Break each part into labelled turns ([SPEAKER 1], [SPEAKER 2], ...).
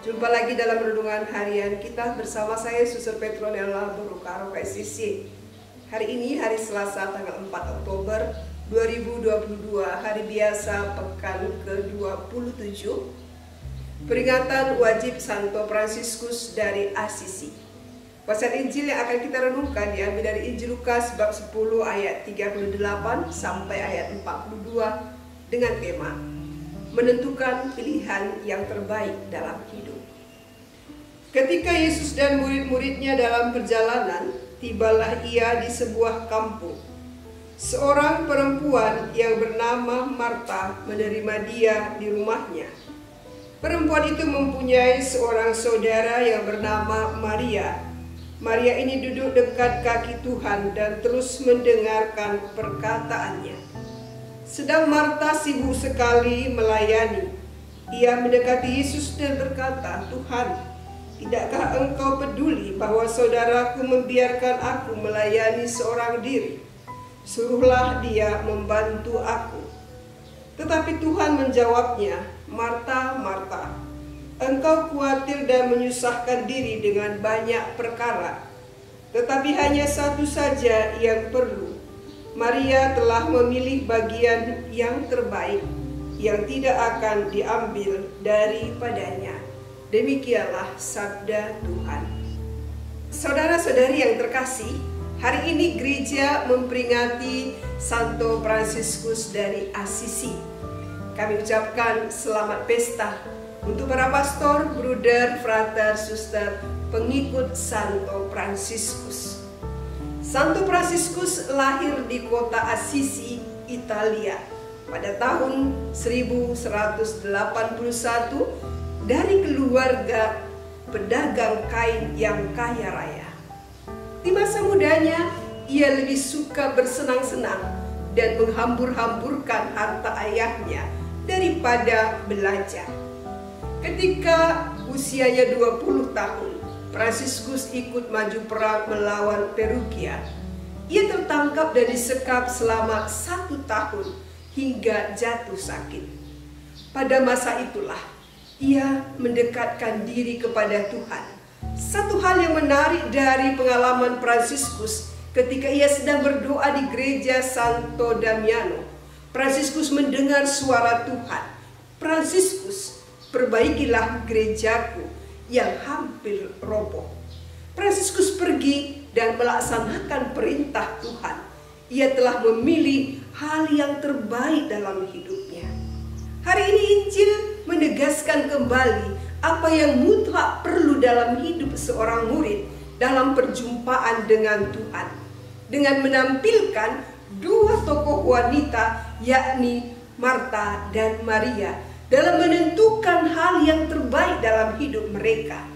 [SPEAKER 1] Jumpa lagi dalam renungan harian kita bersama saya Suster Petronella Borokaro KSCC. Hari ini hari Selasa tanggal 4 Oktober 2022, hari biasa pekan ke-27, peringatan wajib Santo Fransiskus dari Assisi. Pasal Injil yang akan kita renungkan diambil dari Injil Lukas bab 10 ayat 38 sampai ayat 42 dengan tema menentukan pilihan yang terbaik dalam hidup. Ketika Yesus dan murid-muridnya dalam perjalanan, tibalah ia di sebuah kampung. Seorang perempuan yang bernama Marta menerima dia di rumahnya. Perempuan itu mempunyai seorang saudara yang bernama Maria. Maria ini duduk dekat kaki Tuhan dan terus mendengarkan perkataannya. Sedang Marta sibuk sekali melayani. Ia mendekati Yesus dan berkata, "Tuhan, tidakkah engkau peduli bahwa saudaraku membiarkan aku melayani seorang diri? Suruhlah dia membantu aku." Tetapi Tuhan menjawabnya, "Marta, Marta, engkau khawatir dan menyusahkan diri dengan banyak perkara. Tetapi hanya satu saja yang perlu. Maria telah memilih bagian yang terbaik, yang tidak akan diambil daripadanya." Demikianlah sabda Tuhan. Saudara-saudari yang terkasih, hari ini gereja memperingati Santo Fransiskus dari Assisi. Kami ucapkan selamat pesta untuk para pastor, bruder, frater, suster, pengikut Santo Fransiskus. Santo Fransiskus lahir di kota Assisi, Italia pada tahun 1181 dari keluarga pedagang kain yang kaya raya. Di masa mudanya, ia lebih suka bersenang-senang dan menghambur-hamburkan harta ayahnya daripada belajar. Ketika usianya 20 tahun, Fransiskus ikut maju perang melawan Perugia. Ia tertangkap dan disekap selama 1 tahun hingga jatuh sakit. Pada masa itulah ia mendekatkan diri kepada Tuhan. Satu hal yang menarik dari pengalaman Fransiskus ketika ia sedang berdoa di gereja Santo Damiano, Fransiskus mendengar suara Tuhan. "Fransiskus, perbaikilah gerejaku yang hampir roboh." Fransiskus pergi dan melaksanakan perintah Tuhan. Ia telah memilih hal yang terbaik dalam hidupnya. Hari ini Injil menegaskan kembali apa yang mutlak perlu dalam hidup seorang murid dalam perjumpaan dengan Tuhan, dengan menampilkan dua tokoh wanita, yakni Marta dan Maria, dalam menentukan hal yang terbaik dalam hidup mereka.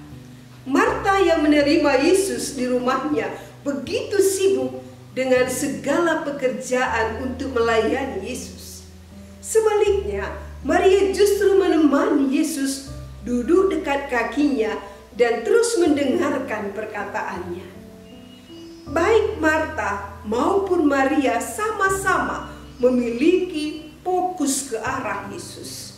[SPEAKER 1] Marta yang menerima Yesus di rumahnya begitu sibuk dengan segala pekerjaan untuk melayani Yesus. Sebaliknya, Maria justru menemani Yesus, duduk dekat kakinya dan terus mendengarkan perkataannya. Baik Marta maupun Maria sama-sama memiliki fokus ke arah Yesus.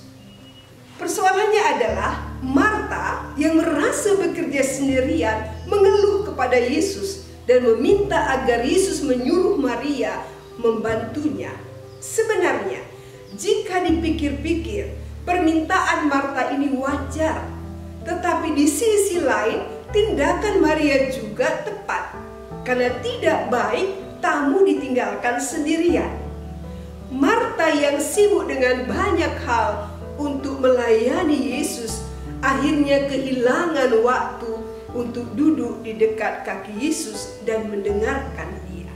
[SPEAKER 1] Persoalannya adalah Marta yang merasa bekerja sendirian mengeluh kepada Yesus dan meminta agar Yesus menyuruh Maria membantunya. Sebenarnya, jika dipikir-pikir, permintaan Marta ini wajar. Tetapi di sisi lain, tindakan Maria juga tepat. Karena tidak baik tamu ditinggalkan sendirian. Marta yang sibuk dengan banyak hal untuk melayani Yesus akhirnya kehilangan waktu untuk duduk di dekat kaki Yesus dan mendengarkan dia.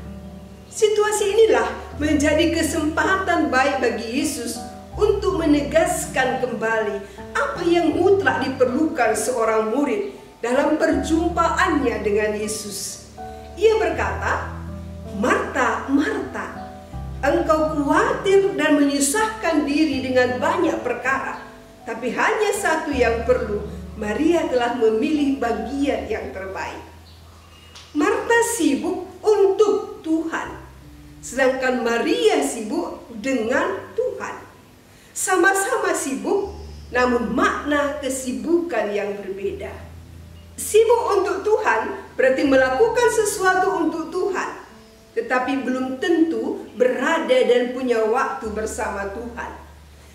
[SPEAKER 1] Situasi inilah menjadi kesempatan baik bagi Yesus untuk menegaskan kembali apa yang mutlak diperlukan seorang murid dalam perjumpaannya dengan Yesus. Ia berkata, "Marta, Marta, engkau khawatir dan menyusahkan diri dengan banyak perkara, tapi hanya satu yang perlu. Maria telah memilih bagian yang terbaik." Marta sibuk untuk Tuhan, sedangkan Maria sibuk dengan Tuhan. Sama-sama sibuk, namun makna kesibukan yang berbeda. Sibuk untuk Tuhan berarti melakukan sesuatu untuk Tuhan, tetapi belum tentu berada dan punya waktu bersama Tuhan.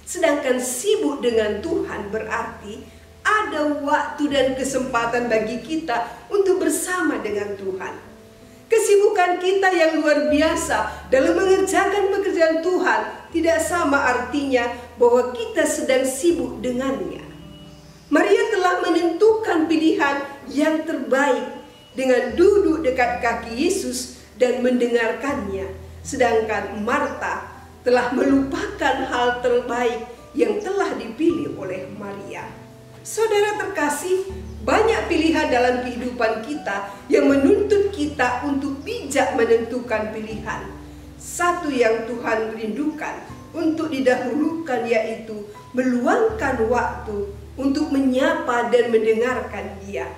[SPEAKER 1] Sedangkan sibuk dengan Tuhan berarti ada waktu dan kesempatan bagi kita untuk bersama dengan Tuhan. Kesibukan kita yang luar biasa dalam mengerjakan pekerjaan Tuhan tidak sama artinya bahwa kita sedang sibuk dengannya. Maria telah menentukan pilihan yang terbaik dengan duduk dekat kaki Yesus dan mendengarkannya, sedangkan Marta telah melupakan hal terbaik yang telah dipilih oleh Maria. Saudara terkasih, banyak pilihan dalam kehidupan kita yang menuntut kita untuk bijak menentukan pilihan. Satu yang Tuhan rindukan untuk didahulukan yaitu meluangkan waktu untuk menyapa dan mendengarkan Dia.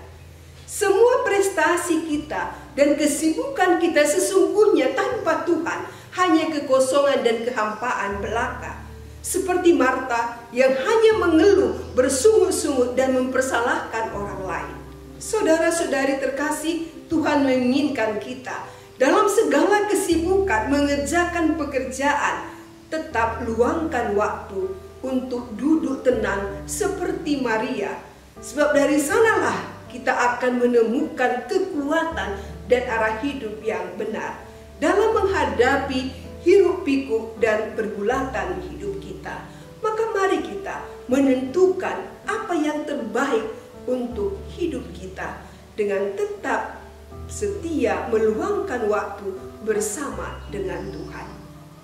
[SPEAKER 1] Semua prestasi kita dan kesibukan kita sesungguhnya tanpa Tuhan hanya kekosongan dan kehampaan belaka. Seperti Marta yang hanya mengeluh, bersungut-sungut dan mempersalahkan orang lain. Saudara-saudari terkasih, Tuhan menginginkan kita dalam segala kesibukan mengerjakan pekerjaan, tetap luangkan waktu untuk duduk tenang seperti Maria. Sebab dari sanalah kita akan menemukan kekuatan dan arah hidup yang benar dalam menghadapi hiruk pikuk dan pergulatan hidup kita. Maka mari kita menentukan apa yang terbaik untuk hidup kita dengan tetap setia meluangkan waktu bersama dengan Tuhan.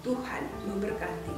[SPEAKER 1] Tuhan memberkati.